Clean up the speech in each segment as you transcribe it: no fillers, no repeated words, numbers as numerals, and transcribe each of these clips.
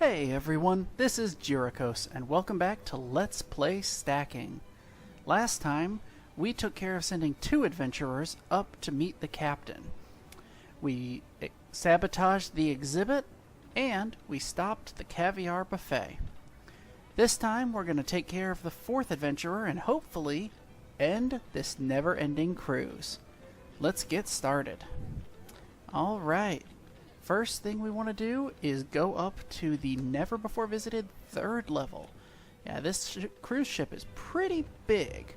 Hey everyone, this is Jirikos, and welcome back to Let's Play Stacking. Last time, we took care of sending 2 adventurers up to meet the captain. We sabotaged the exhibit, and we stopped the caviar buffet. This time, we're going to take care of the 4th adventurer and hopefully end this never-ending cruise. Let's get started. Alright. First thing we want to do is go up to the never-before-visited 3rd level. Yeah, this cruise ship is pretty big.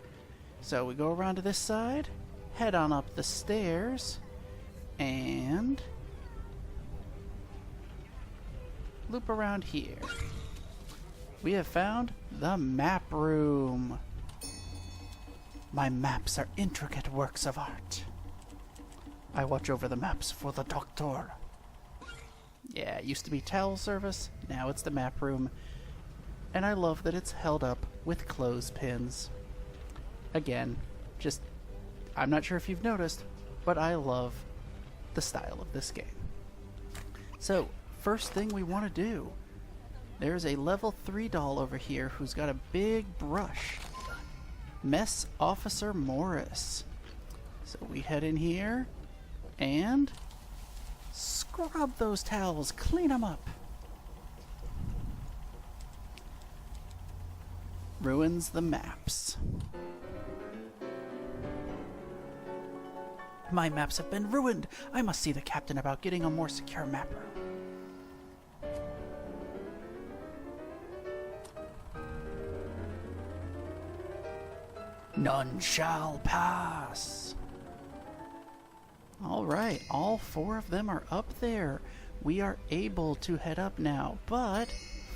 So we go around to this side, head on up the stairs, and loop around here. We have found the map room. My maps are intricate works of art. I watch over the maps for the doctor. Yeah, it used to be towel service, now it's the map room, and I love that it's held up with clothespins. Again, I'm not sure if you've noticed, but I love the style of this game. So, first thing we want to do, there's a level 3 doll over here who's got a big brush. Mess Officer Morris. So we head in here, and scrub those towels, clean them up. Ruins the maps. My maps have been ruined. I must see the captain about getting a more secure map room. None shall pass. Alright, all 4 of them are up there. We are able to head up now, but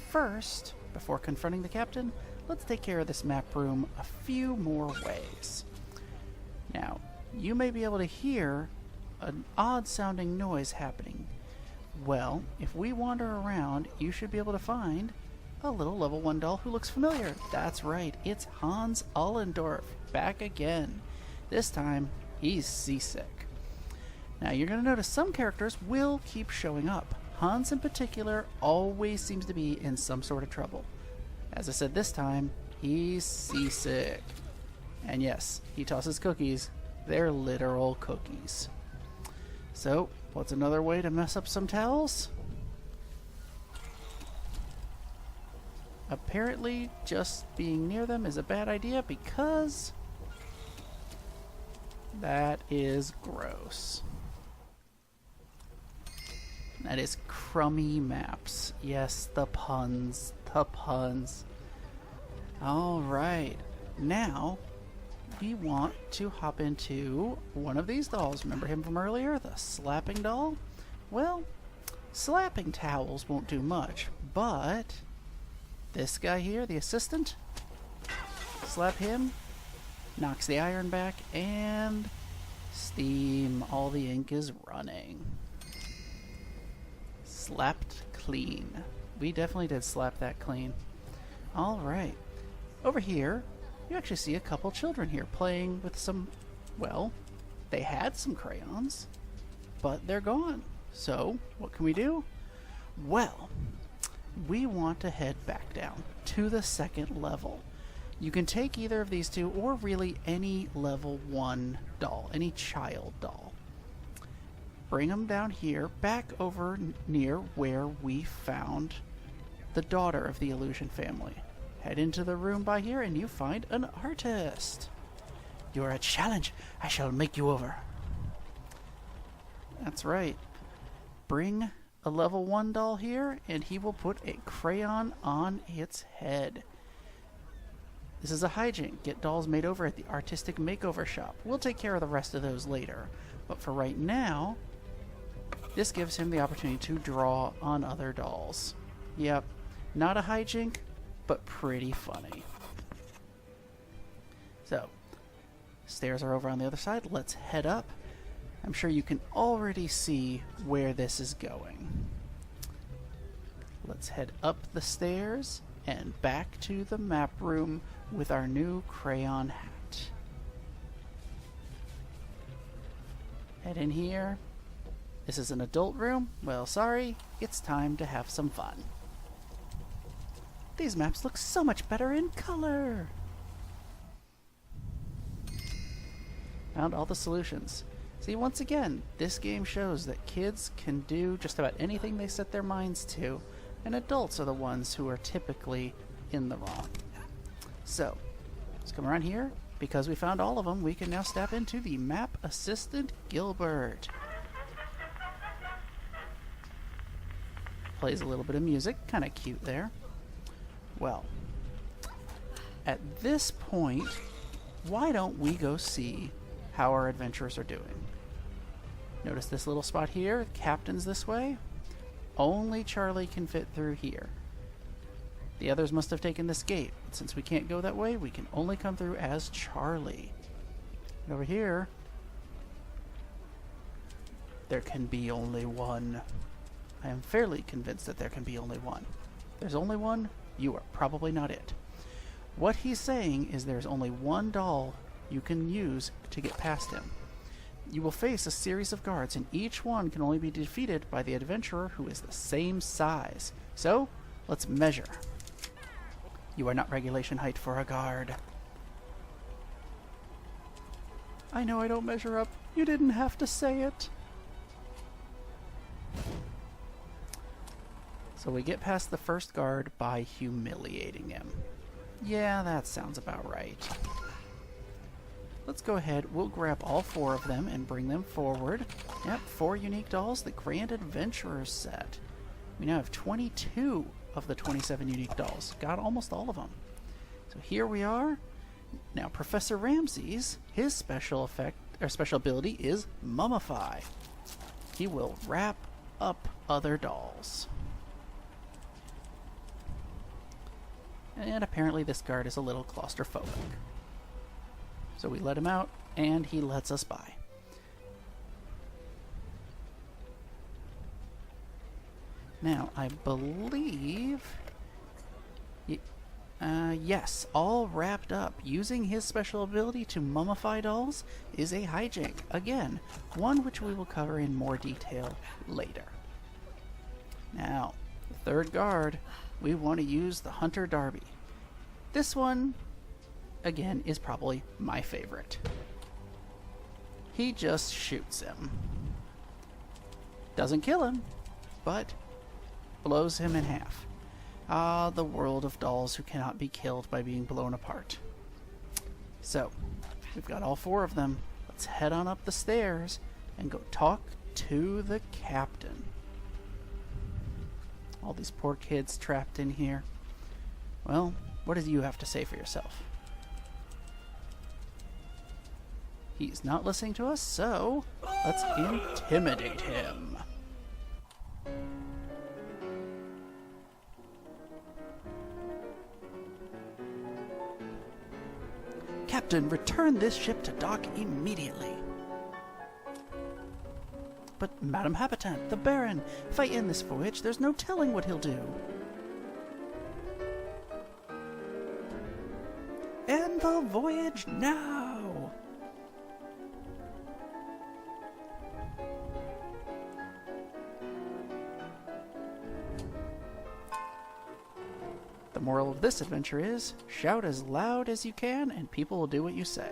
first, before confronting the captain, let's take care of this map room a few more ways. Now, you may be able to hear an odd sounding noise happening. Well, if we wander around, you should be able to find a little level 1 doll who looks familiar. That's right, it's Hans Ullendorf, back again. This time, he's seasick. Now you're going to notice some characters will keep showing up. Hans in particular always seems to be in some sort of trouble. As I said this time, he's seasick. And yes, he tosses cookies. They're literal cookies. So, what's another way to mess up some towels? Apparently, just being near them is a bad idea because that is gross. That is crummy maps. Yes, the puns. The puns. Alright. Now, we want to hop into one of these dolls. Remember him from earlier? The slapping doll? Well, slapping towels won't do much, but this guy here, the assistant, slap him, knocks the iron back, and steam. All the ink is running. Slapped clean. We definitely did slap that clean. Alright. Over here, you actually see a couple children here playing with some, well, they had some crayons, but they're gone. So, what can we do? Well, we want to head back down to the 2nd level. You can take either of these 2, or really any level 1 doll, any child doll. Bring them down here, back over near where we found the daughter of the illusion family. Head into the room by here and you find an artist. You are a challenge. I shall make you over. That's right. Bring a level 1 doll here and he will put a crayon on its head. This is a hijink. Get dolls made over at the Artistic Makeover Shop. We'll take care of the rest of those later. But for right now, this gives him the opportunity to draw on other dolls. Yep, not a hijink, but pretty funny. So, stairs are over on the other side. Let's head up. I'm sure you can already see where this is going. Let's head up the stairs and back to the map room with our new crayon hat. Head in here. This is an adult room? Well, sorry, it's time to have some fun. These maps look so much better in color! Found all the solutions. See, once again, this game shows that kids can do just about anything they set their minds to, and adults are the ones who are typically in the wrong. So, let's come around here. Because we found all of them, we can now step into the map assistant Gilbert. Plays a little bit of music, kind of cute there. Well, at this point, why don't we go see how our adventurers are doing? Notice this little spot here, captain's this way. Only Charlie can fit through here. The others must have taken this gate. Since we can't go that way, we can only come through as Charlie. And over here, there can be only one. I am fairly convinced that there can be only one. If there's only one, you are probably not it. What he's saying is there's only one doll you can use to get past him. You will face a series of guards, and each one can only be defeated by the adventurer who is the same size. So, let's measure. You are not regulation height for a guard. I know I don't measure up. You didn't have to say it. So we get past the first guard by humiliating him. Yeah, that sounds about right. Let's go ahead. We'll grab all 4 of them and bring them forward. Yep, 4 unique dolls, the Grand Adventurers set. We now have 22 of the 27 unique dolls. Got almost all of them. So here we are. Now Professor Ramsey's, his special effect or special ability is Mummify. He will wrap up other dolls. And apparently this guard is a little claustrophobic. So we let him out and he lets us by. Now, I believe... yes, all wrapped up. Using his special ability to mummify dolls is a hijink. Again, one which we will cover in more detail later. Now, the third guard, we want to use the Hunter Darby. This one, again, is probably my favorite. He just shoots him. Doesn't kill him, but blows him in half. Ah, the world of dolls who cannot be killed by being blown apart. So, we've got all 4 of them. Let's head on up the stairs and go talk to the captain. All these poor kids trapped in here. Well, what do you have to say for yourself? He's not listening to us, so let's intimidate him. Captain, return this ship to dock immediately. But, Madam Habitant, the Baron, if I end this voyage, there's no telling what he'll do. End the voyage now! The moral of this adventure is, shout as loud as you can and people will do what you say.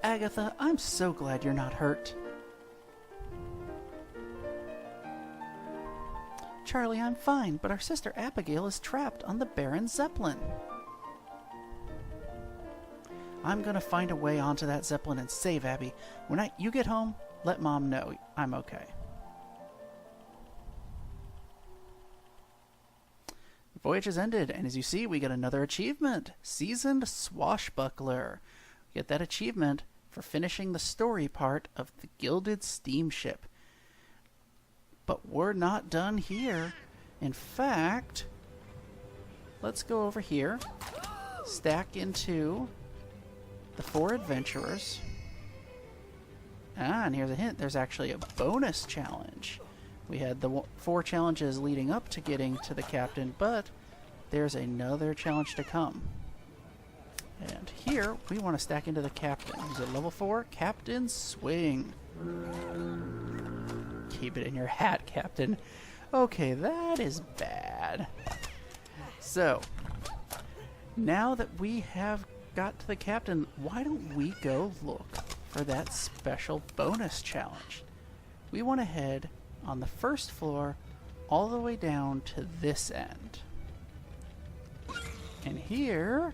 Agatha, I'm so glad you're not hurt. Charlie, I'm fine, but our sister Abigail is trapped on the Baron Zeppelin. I'm gonna find a way onto that Zeppelin and save Abby. When you get home, let Mom know I'm okay. The voyage has ended, and as you see, we get another achievement. Seasoned Swashbuckler. We get that achievement for finishing the story part of the Gilded Steam Ship. But we're not done here. In fact, let's go over here, stack into the 4 adventurers. And here's a hint. There's actually a bonus challenge. We had the 4 challenges leading up to getting to the captain, but there's another challenge to come. And here, we want to stack into the captain. Who's at level 4? Captain Swing. Keep it in your hat, Captain. Okay, that is bad. So, now that we have got to the captain, why don't we go look for that special bonus challenge? We want to head on the first floor all the way down to this end. And here,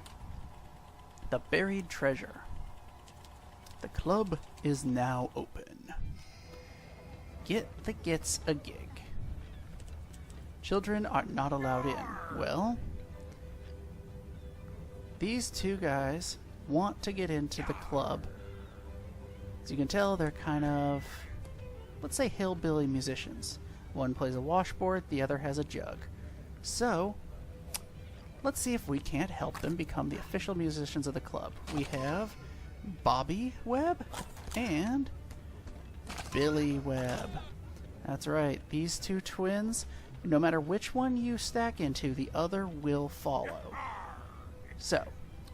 the buried treasure. The club is now open. Get the Gits a gig. Children are not allowed in. Well, these two guys want to get into the club. As you can tell, they're kind of, let's say, hillbilly musicians. One plays a washboard, the other has a jug. So, let's see if we can't help them become the official musicians of the club. We have Bobby Webb and Billy Webb. That's right, these two twins, no matter which one you stack into, the other will follow. So,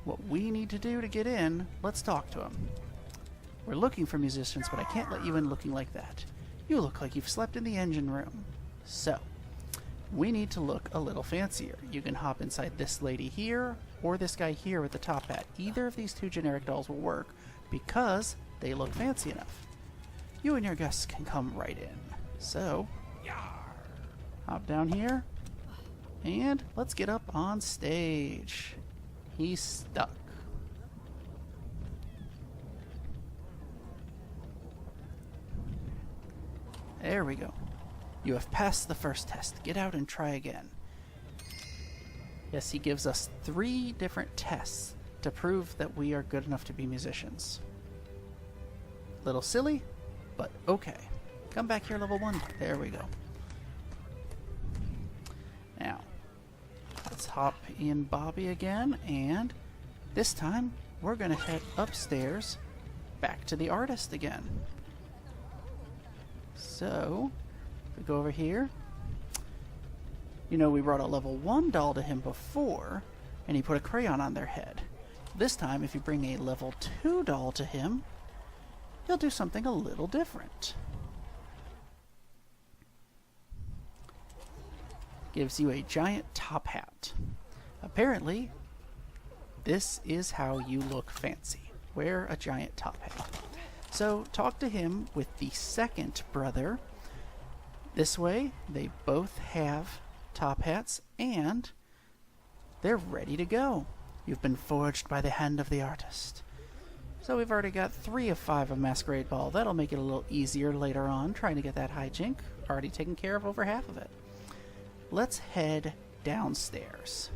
what we need to do to get in, let's talk to them. We're looking for musicians, but I can't let you in looking like that. You look like you've slept in the engine room. So, we need to look a little fancier. You can hop inside this lady here, or this guy here with the top hat. Either of these two generic dolls will work, because they look fancy enough. You and your guests can come right in. So, hop down here, and let's get up on stage. He's stuck. There we go. You have passed the first test. Get out and try again. Yes, he gives us 3 different tests to prove that we are good enough to be musicians. Little silly, but okay. Come back here, level 1. There we go. Now, let's hop in Bobby again, and this time we're going to head upstairs back to the artist again. So, if we go over here, you know we brought a level 1 doll to him before, and he put a crayon on their head. This time, if you bring a level 2 doll to him, he'll do something a little different. Gives you a giant top hat. Apparently, this is how you look fancy. Wear a giant top hat. So, talk to him with the second brother. This way, they both have top hats, and they're ready to go. You've been forged by the hand of the artist. So we've already got 3 of 5 of Masquerade Ball. That'll make it a little easier later on, trying to get that hijink. Already taken care of over half of it. Let's head downstairs.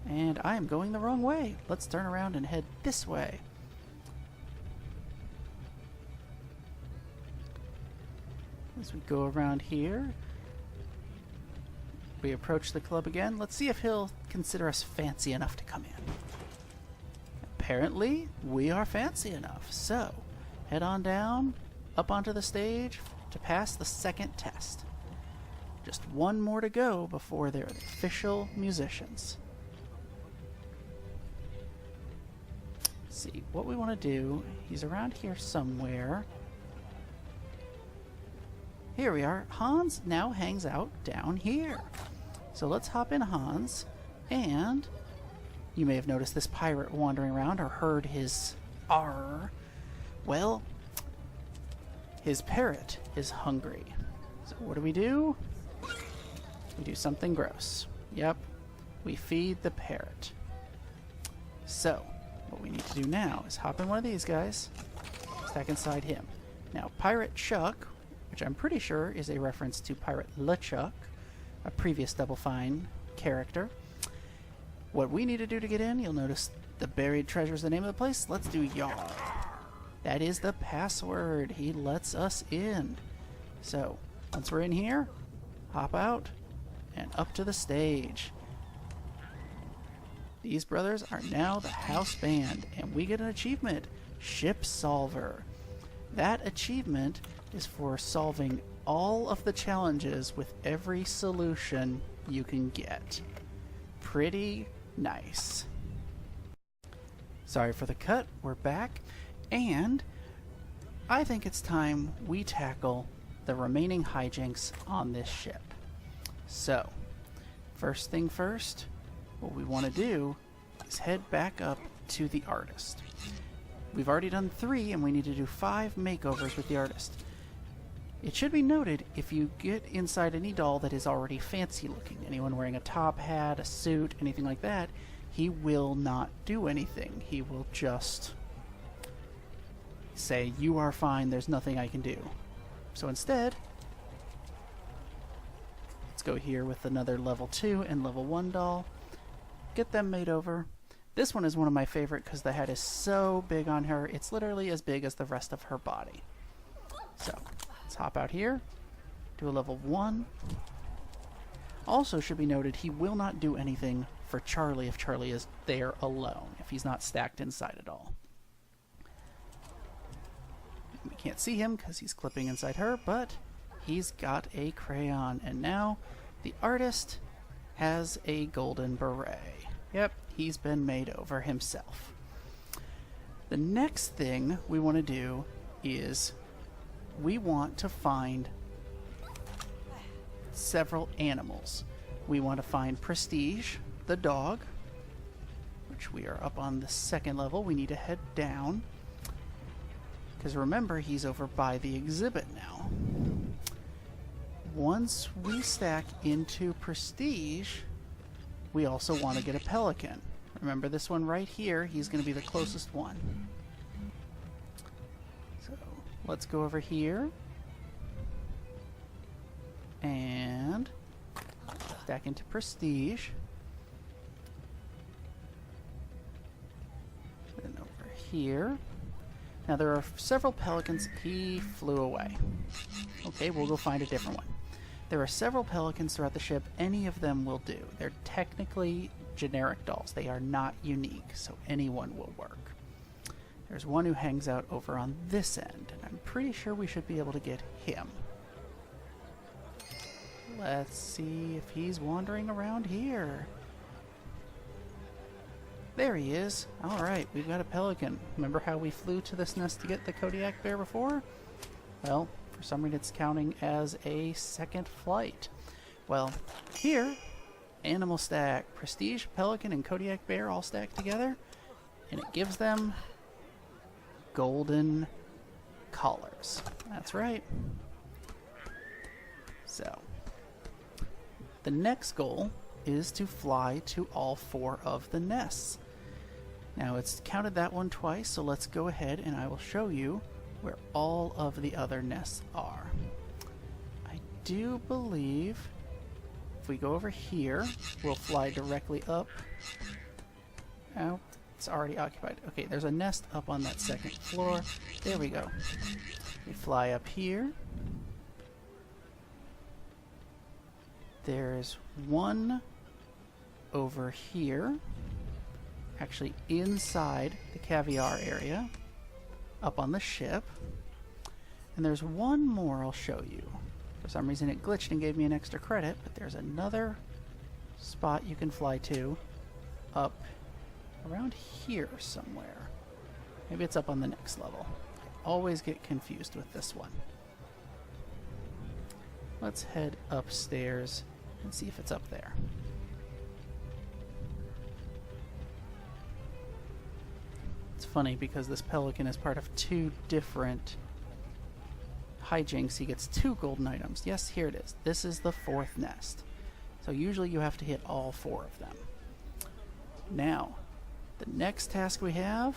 And I am going the wrong way. Let's turn around and head this way. As we go around here, we approach the club again. Let's see if he'll consider us fancy enough to come in. Apparently, we are fancy enough. So, head on down, up onto the stage to pass the second test. Just 1 more to go before they're the official musicians. Let's see, what we want to do, he's around here somewhere. Here we are. Hans now hangs out down here. So let's hop in Hans, and you may have noticed this pirate wandering around or heard his arr. Well, his parrot is hungry. So what do? We do something gross. Yep, we feed the parrot. So, what we need to do now is hop in one of these guys, stack inside him. Now, Pirate Chuck, which I'm pretty sure is a reference to Pirate LeChuck, a previous Double Fine character. What we need to do to get in, you'll notice the buried treasure is the name of the place. Let's do Yar. That is the password. He lets us in. So, once we're in here, hop out and up to the stage. These brothers are now the house band, and we get an achievement, Ship Solver. That achievement is for solving all of the challenges with every solution you can get. pretty nice. Sorry for the cut, we're back, and I think it's time we tackle the remaining hijinks on this ship. So, first thing first, what we want to do is head back up to the artist. We've already done 3, and we need to do 5 makeovers with the artist. It should be noted, if you get inside any doll that is already fancy looking, anyone wearing a top hat, a suit, anything like that, he will not do anything. He will just say, "You are fine, there's nothing I can do." So instead, let's go here with another level 2 and level 1 doll. Get them made over. This one is one of my favorite because the head is so big on her, it's literally as big as the rest of her body. So, let's hop out here, do a level 1. Also should be noted, he will not do anything for Charlie if Charlie is there alone, if he's not stacked inside at all. We can't see him because he's clipping inside her, but he's got a crayon, and now the artist has a golden beret. Yep, he's been made over himself. The next thing we want to do is we want to find several animals. We want to find Prestige, the dog, which we are up on the 2nd level. We need to head down, because remember, he's over by the exhibit now. Once we stack into Prestige, we also want to get a pelican. Remember this one right here, he's going to be the closest one. So let's go over here and stack into Prestige. Then over here. Now there are several pelicans. He flew away. Okay, we'll go find a different one. There are several pelicans throughout the ship. Any of them will do. They're technically generic dolls. They are not unique, so anyone will work. There's one who hangs out over on this end, and I'm pretty sure we should be able to get him. Let's see if he's wandering around here. There he is. Alright, we've got a pelican. Remember how we flew to this nest to get the Kodiak bear before? Well, for some reason it's counting as a second flight. Well, here, animal stack, Prestige, pelican, and Kodiak bear all stacked together, and it gives them golden collars. That's right. So, the next goal is to fly to all 4 of the nests. Now it's counted that one twice, so let's go ahead and I will show you where all of the other nests are. I do believe if we go over here, we'll fly directly up. Oh, it's already occupied. Okay, there's a nest up on that 2nd floor. There we go. We fly up here. There's one over here, actually inside the caviar area, up on the ship. And there's one more I'll show you. For some reason it glitched and gave me an extra credit, but there's another spot you can fly to up around here somewhere. Maybe it's up on the next level. I always get confused with this one. Let's head upstairs and see if it's up there. It's funny because this pelican is part of 2 different hijinks. He gets 2 golden items. Yes, here it is. This is the 4th nest. So usually you have to hit all 4 of them. Now, the next task we have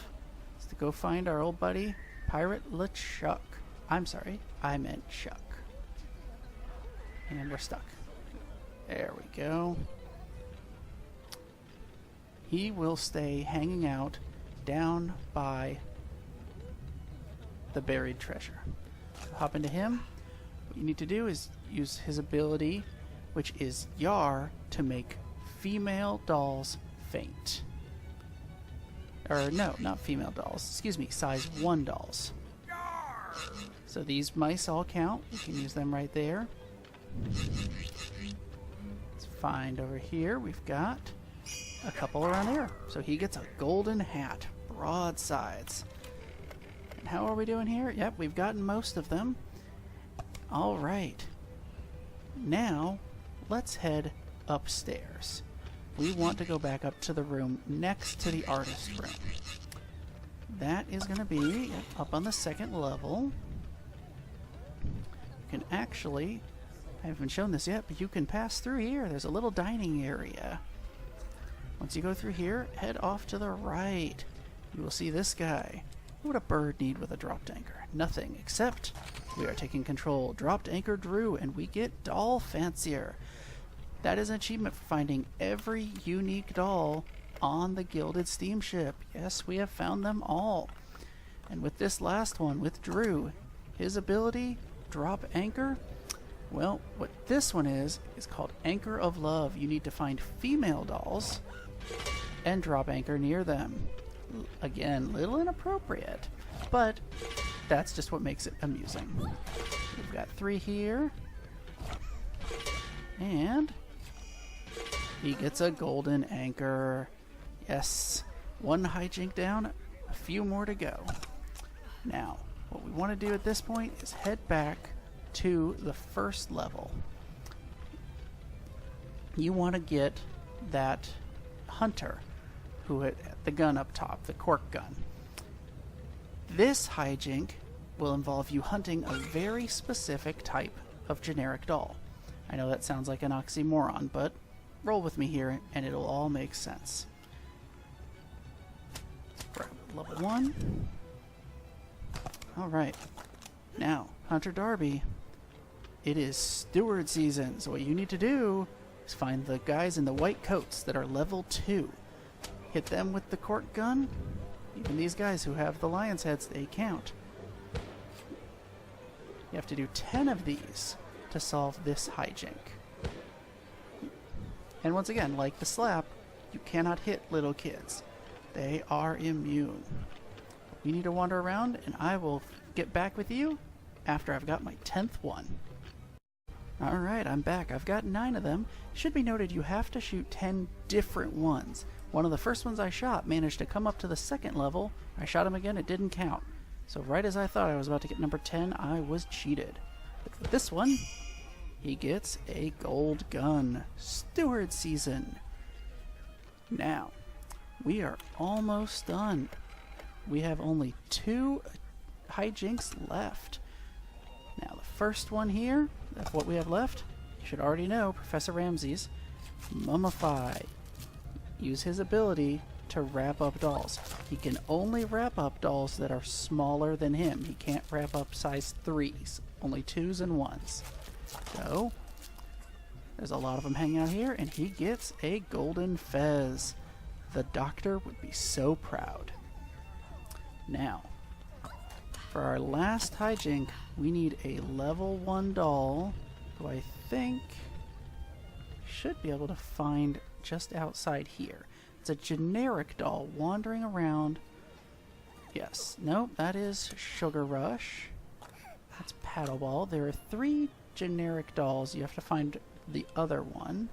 is to go find our old buddy, Pirate LeChuck. I'm sorry, I meant Chuck. And we're stuck. There we go. He will stay hanging out down by the buried treasure. So hop into him. What you need to do is use his ability, which is Yar, to make female dolls faint. Or no, not female dolls. Excuse me, size 1 dolls. So these mice all count. You can use them right there. Let's find over here. We've got a couple around there. So he gets a golden hat, broadsides. And how are we doing here? Yep, we've gotten most of them. All right. Now, let's head upstairs. We want to go back up to the room next to the artist room. That is going to be up on the second level. You can actually, I haven't shown this yet, but you can pass through here. There's a little dining area. Once you go through here, head off to the right. You will see this guy. What would a bird need with a dropped anchor? Nothing, except we are taking control. Dropped anchor Drew, and we get doll Fancier. That is an achievement for finding every unique doll on the Gilded Steam Ship. Yes, we have found them all. And with this last one, with Drew, his ability, drop anchor, well, what this one is called Anchor of Love. You need to find female dolls and drop anchor near them. Again, little inappropriate, but that's just what makes it amusing. We've got 3 here, and he gets a golden anchor. Yes, 1 hijink down, a few more to go. Now, what we want to do at this point is head back to the first level. You want to get that hunter who had the gun up top, the cork gun. This hijink will involve you hunting a very specific type of generic doll. I know that sounds like an oxymoron, but roll with me here and it'll all make sense. Grab level 1. Alright. Now, Hunter Darby, it is steward season, so what you need to do is find the guys in the white coats that are level 2. Hit them with the cork gun. Even these guys who have the lion's heads, they count. You have to do 10 of these to solve this hijink. And once again, like the slap, you cannot hit little kids. They are immune. You need to wander around, and I will get back with you after I've got my 10th one. Alright, I'm back. I've got 9 of them. It should be noted you have to shoot 10 different ones. One of the first ones I shot managed to come up to the second level. I shot him again, it didn't count. So right as I thought I was about to get number 10, I was cheated. But with this one, he gets a gold gun. Steward season. Now, we are almost done. We have only 2 hijinks left. Now, the first one here, that's what we have left. You should already know, Professor Ramsey's Mummify. Use his ability to wrap up dolls. He can only wrap up dolls that are smaller than him. He can't wrap up size 3s, only 2s and 1s. So, there's a lot of them hanging out here, and he gets a golden fez. The doctor would be so proud. Now, for our last hijink, we need a level 1 doll who I think should be able to find just outside here. It's a generic doll wandering around. Yes, nope, that is Sugar Rush. That's Paddleball. There are 3 generic dolls. You have to find the other one.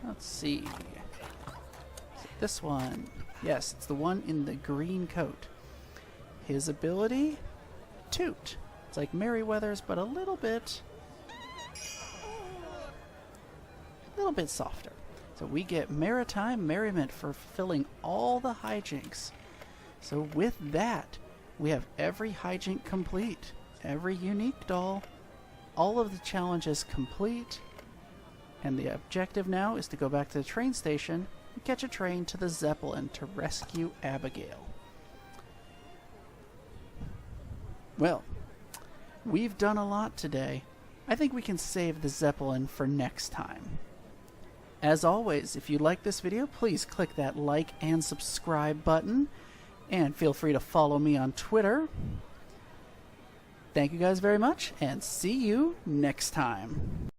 Let's see. Is it this one? Yes, it's the one in the green coat. His ability? Toot. It's like Merryweather's, but a little bit softer. So we get Maritime Merriment for fulfilling all the hijinks. So with that, we have every hijink complete, every unique doll, all of the challenges complete, and the objective now is to go back to the train station and catch a train to the Zeppelin to rescue Abigail. Well, we've done a lot today. I think we can save the Zeppelin for next time. As always, if you like this video, please click that like and subscribe button, and feel free to follow me on Twitter. Thank you guys very much, and see you next time.